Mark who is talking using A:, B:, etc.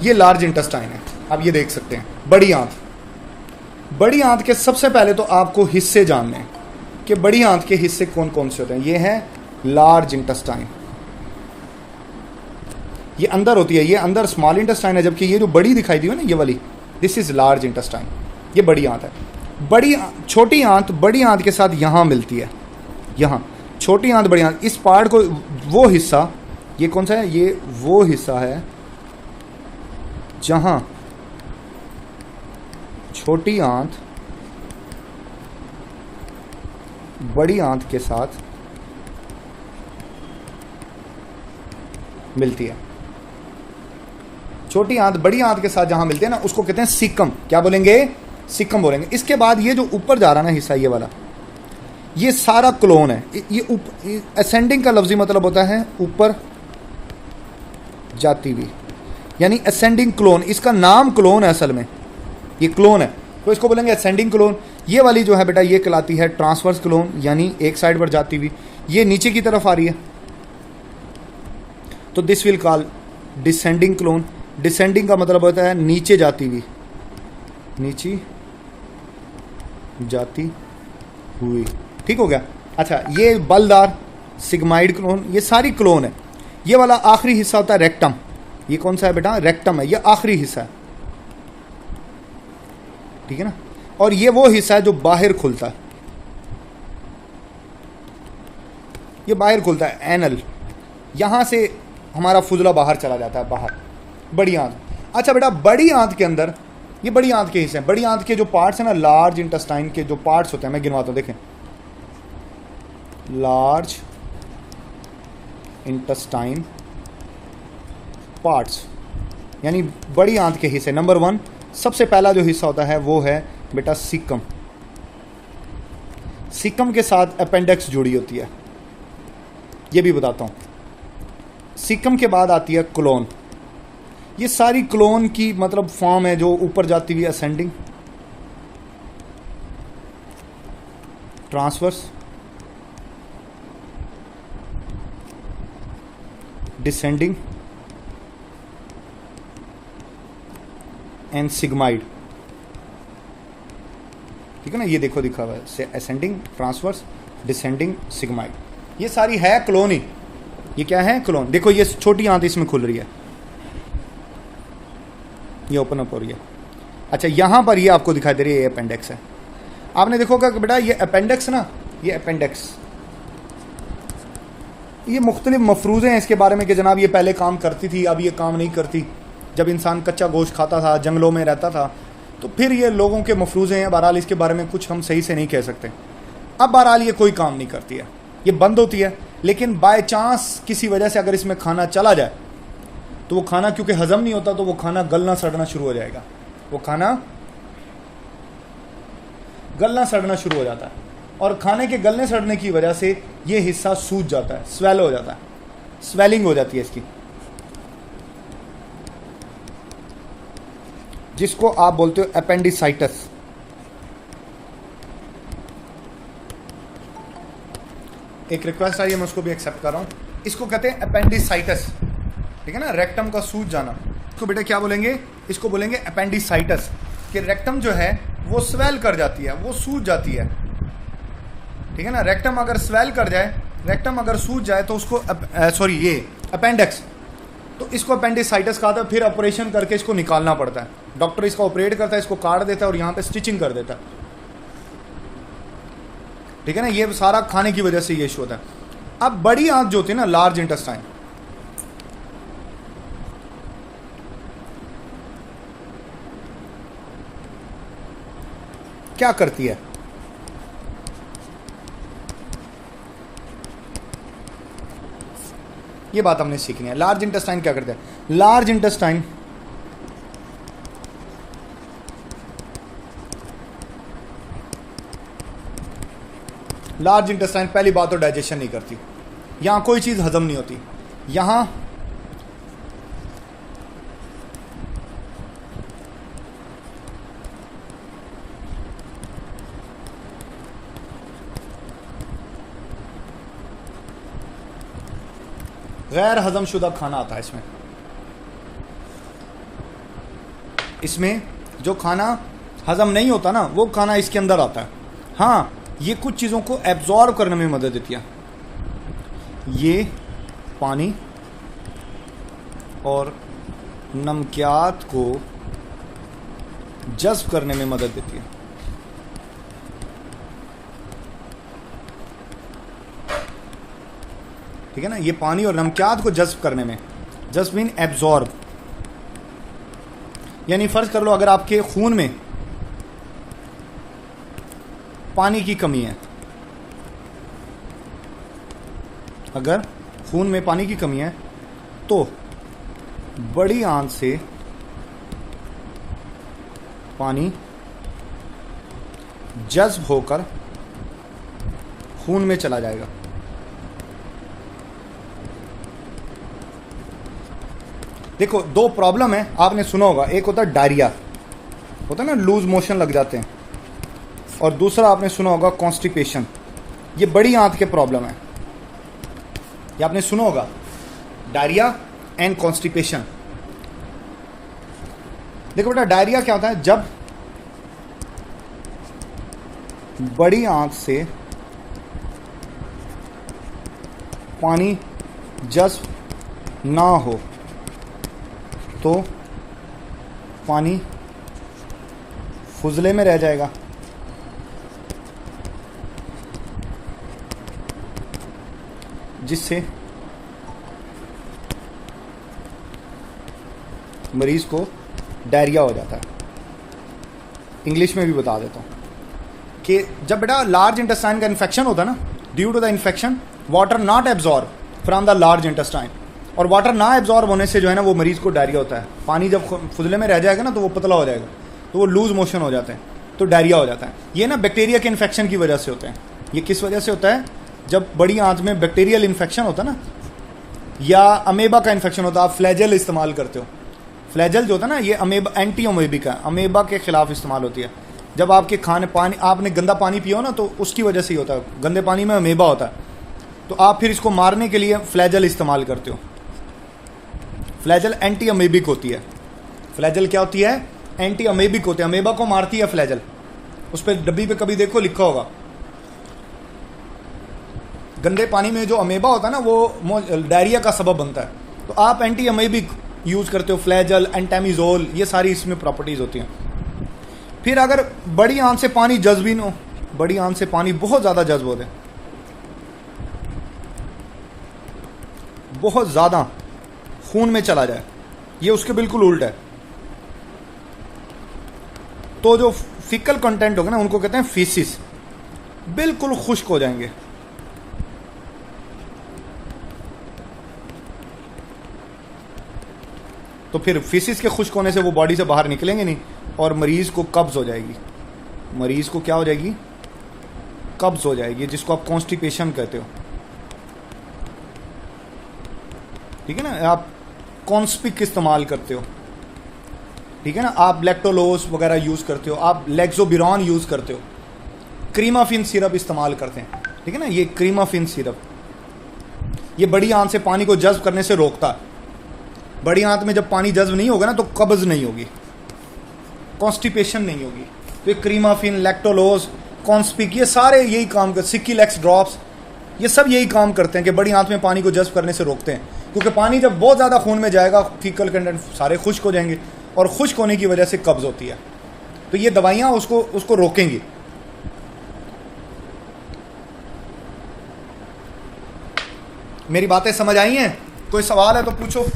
A: ये large intestine है। आप ये देख सकते हैं बड़ी आंत। बड़ी आंत के सबसे पहले तो आपको हिस्से जानने हैं कि बड़ी आंत के हिस्से कौन कौन से होते हैं। ये है लार्ज इंटेस्टाइन, ये अंदर होती है, ये अंदर स्मॉल इंटेस्टाइन है, जबकि ये जो बड़ी दिखाई दी है ना ये वाली, दिस इज लार्ज इंटेस्टाइन, ये बड़ी आंत है। छोटी आंत बड़ी आंत के साथ यहाँ मिलती है, यहाँ छोटी आंत बड़ी आंत, इस पार्ट को, वो हिस्सा, ये कौन सा है, ये वो हिस्सा है जहां छोटी आंत बड़ी आंत के साथ मिलती है। छोटी आंत बड़ी आंत के साथ जहां मिलती है ना, उसको कहते हैं सीकम। क्या बोलेंगे? सीकम बोलेंगे। इसके बाद ये जो ऊपर जा रहा ना हिस्सा, ये वाला, ये सारा क्लोन है। ये असेंडिंग का लफ्जी मतलब होता है ऊपर जाती हुई, यानी असेंडिंग क्लोन। इसका नाम क्लोन है, असल में ये क्लोन है, तो इसको बोलेंगे असेंडिंग क्लोन। ये वाली जो है बेटा, ये कहलाती है ट्रांसवर्स क्लोन, यानी एक साइड पर जाती हुई। ये नीचे की तरफ आ रही है, तो this will call descending clone. Descending का मतलब होता है नीचे जाती हुई, नीचे जाती हुई। ठीक हो गया? अच्छा, ये बलदार सिग्माइड क्लोन, ये सारी क्लोन है। ये वाला आखिरी हिस्सा होता है रेक्टम। ये कौन सा है बेटा? रेक्टम है, ये आखिरी हिस्सा है, ठीक है ना। और ये वो हिस्सा है जो बाहर खुलता है, ये बाहर खुलता है, एनल। यहां से हमारा फुजला बाहर चला जाता है, बाहर, बड़ी आंत। अच्छा बेटा, बड़ी आंत के अंदर, ये बड़ी आंत के हिस्से हैं। बड़ी आंत के जो पार्ट्स हैं ना, लार्ज इंटेस्टाइन के जो पार्ट्स होते हैं, मैं गिनवाता हूं, देखें। लार्ज इंटेस्टाइन पार्ट्स, यानी बड़ी आंत के हिस्से। नंबर 1, सबसे पहला जो हिस्सा होता है वो है बेटा सीकम। सीकम के साथ अपेंडिक्स जुड़ी होती है, ये भी बताता हूं। सीकम के बाद आती है क्लोन। ये सारी क्लोन की मतलब फॉर्म है जो ऊपर जाती हुई, ascending, transverse, descending and sigmoid. ठीक है ना, ये देखो दिखा हुआ है, असेंडिंग, ट्रांसवर्स, डिसेंडिंग, सिग्माइड। ये सारी है क्लोन ही। ये क्या है? क्लोन। देखो ये छोटी आंत इसमें खुल रही है, ये ओपन अप हो रही है। अच्छा, यहां पर ये आपको दिखाई दे रही है, ये अपेंडिक्स है। आपने देखोगा कि बेटा ये अपेंडिक्स ना, ये अपेंडिक्स, ये मुख्तलिफ मफरूज़े हैं इसके बारे में कि जनाब ये पहले काम करती थी, अब ये काम नहीं करती। जब इंसान कच्चा गोश्त खाता था, जंगलों में रहता था, तो फिर ये लोगों के मफरूज़े हैं। बहरहाल इसके बारे में कुछ हम सही से नहीं कह सकते। अब बहरहाल ये कोई काम नहीं करती है, ये बंद होती है। लेकिन बाय चांस किसी वजह से अगर इसमें खाना चला जाए, तो वो खाना क्योंकि हजम नहीं होता, तो वो खाना गलना सड़ना शुरू हो जाएगा। वो खाना गलना सड़ना शुरू हो जाता है, और खाने के गलने सड़ने की वजह से ये हिस्सा सूज जाता है, स्वेलो हो जाता है, स्वेलिंग हो जाती है इसकी, जिसको आप बोलते हो अपेंडिसाइटिस। एक रिक्वेस्ट आई है, मैं उसको भी एक्सेप्ट कर रहा हूं। इसको कहते हैं अपेंडिसाइटिस, ठीक है ना, रेक्टम का सूज जाना। इसको बेटा क्या बोलेंगे? इसको बोलेंगे अपेंडिसाइटिस। कि रेक्टम जो है वो स्वेल कर जाती है, वो सूज जाती है, ठीक है ना। रेक्टम अगर स्वेल कर जाए, रेक्टम अगर सूज जाए, तो उसको सॉरी ये अपेंडिक्स, तो इसको अपेंडिसाइटिस कहा था। फिर ऑपरेशन करके इसको निकालना पड़ता है। डॉक्टर इसका ऑपरेट करता है, इसको काट देता है और यहाँ पे स्टिचिंग कर देता है, ठीक है ना। ये सारा खाने की वजह से ये इशू होता है। अब बड़ी आंत जो होती है ना, लार्ज इंटेस्टाइन, क्या करती है? ये बात हमने सीखनी है। लार्ज इंटेस्टाइन क्या करते हैं? लार्ज इंटेस्टाइन पहली बात तो डाइजेशन नहीं करती, यहां कोई चीज हजम नहीं होती। यहां गैर हजम शुदा खाना आता है इसमें, इसमें जो खाना हजम नहीं होता ना, वो खाना इसके अंदर आता है। हाँ, ये कुछ चीज़ों को एब्जॉर्ब करने में मदद देती है। ये पानी और नमकियात को जज्ब करने में मदद देती है। ठीक है ना, ये पानी और नमकियात को जज्ब करने में, जज्ब मीन एब्जॉर्ब। यानी फर्ज कर लो अगर आपके खून में पानी की कमी है, अगर खून में पानी की कमी है तो बड़ी आंच से पानी जज्ब होकर खून में चला जाएगा। देखो, दो प्रॉब्लम है, आपने सुना होगा, एक होता है डायरिया, होता है ना, लूज मोशन लग जाते हैं, और दूसरा आपने सुना होगा कॉन्स्टिपेशन। ये बड़ी आंत के प्रॉब्लम है, ये आपने सुना होगा, डायरिया एंड कॉन्स्टिपेशन। देखो बेटा, डायरिया क्या होता है? जब बड़ी आंत से पानी जज्ब ना हो तो पानी फुजले में रह जाएगा, जिससे मरीज को डायरिया हो जाता है। इंग्लिश में भी बता देता हूँ कि जब बेटा लार्ज इंटेस्टाइन का इन्फेक्शन होता है ना, due to the infection water not absorb from the large intestine, और वाटर ना एब्जॉर्ब होने से जो है ना वो मरीज को डायरिया होता है। पानी जब फुजले में रह जाएगा ना तो वो पतला हो जाएगा, तो वो लूज मोशन हो जाते हैं, तो डायरिया हो जाता है। ये ना बैक्टीरिया के इन्फेक्शन की वजह से होते हैं। ये किस वजह से होता है? जब बड़ी आंत में बैक्टीरियल इन्फेक्शन होता है ना, या अमेबा का इन्फेक्शन होता है। आप फ्लैजेल इस्तेमाल करते हो, फ्लैजेल जो होता है ना, ये अमेबा, एंटी अमेबिक है, अमेबा के खिलाफ इस्तेमाल होती है। जब आपके खाने पानी, आपने गंदा पानी पियो ना, तो उसकी वजह से ही होता है, गंदे पानी में अमेबा होता है, तो आप फिर इसको मारने के लिए फ्लैजेल इस्तेमाल करते हो। फ्लैजेल एंटी अमेबिक होती है। फ्लैजेल क्या होती है? एंटी अमेबिक होती है, अमेबा को मारती है फ्लैजेल। उस पर डब्बी पे कभी देखो लिखा होगा, गंदे पानी में जो अमेबा होता है ना वो डायरिया का सबब बनता है। तो आप एंटी अमेबिक यूज़ करते हो, फ्लैजेल, एंटामिजोल, ये सारी इसमें प्रॉपर्टीज़ होती हैं। फिर अगर बड़ी आंत से पानी जज्ब ही न हो, बड़ी आंत से पानी बहुत ज़्यादा जज्ब होते हैं, बहुत ज़्यादा खून में चला जाए, ये उसके बिल्कुल उल्ट है, तो जो फिकल कंटेंट होगा ना उनको कहते हैं फीसिस, बिल्कुल खुश्क हो जाएंगे। तो फिर फीसिस के खुश्क होने से वो बॉडी से बाहर निकलेंगे नहीं, और मरीज को कब्ज हो जाएगी। मरीज को क्या हो जाएगी? कब्ज हो जाएगी, जिसको आप कॉन्स्टिपेशन कहते हो। ठीक है ना, आप कॉन्स्पिक इस्तेमाल करते हो, ठीक है ना, आप लैक्टोलोज वगैरह यूज़ करते हो, आप लेक्सोबिरॉन यूज़ करते हो, क्रीमाफिन सिरप इस्तेमाल करते हैं। ठीक है ना, ये क्रीमाफिन सिरप ये बड़ी आंत से पानी को जज्ब करने से रोकता है। बड़ी आंत में जब पानी जज्ब नहीं होगा ना तो कब्ज नहीं होगी, कॉन्स्टिपेशन नहीं होगी। तो ये क्रीमाफिन, लैक्टोलोज, कॉन्स्पिक, ये सारे यही काम करते, सिक्कीलेक्स ड्रॉप्स, ये सब यही काम करते हैं कि बड़ी आंत में पानी को जज्ब करने से रोकते हैं। क्योंकि पानी जब बहुत ज़्यादा खून में जाएगा, फीकल कंटेंट सारे खुश्क हो जाएंगे, और खुश्क होने की वजह से कब्ज होती है। तो ये दवाइयाँ उसको रोकेंगी। मेरी बातें समझ आई हैं? कोई सवाल है तो पूछो।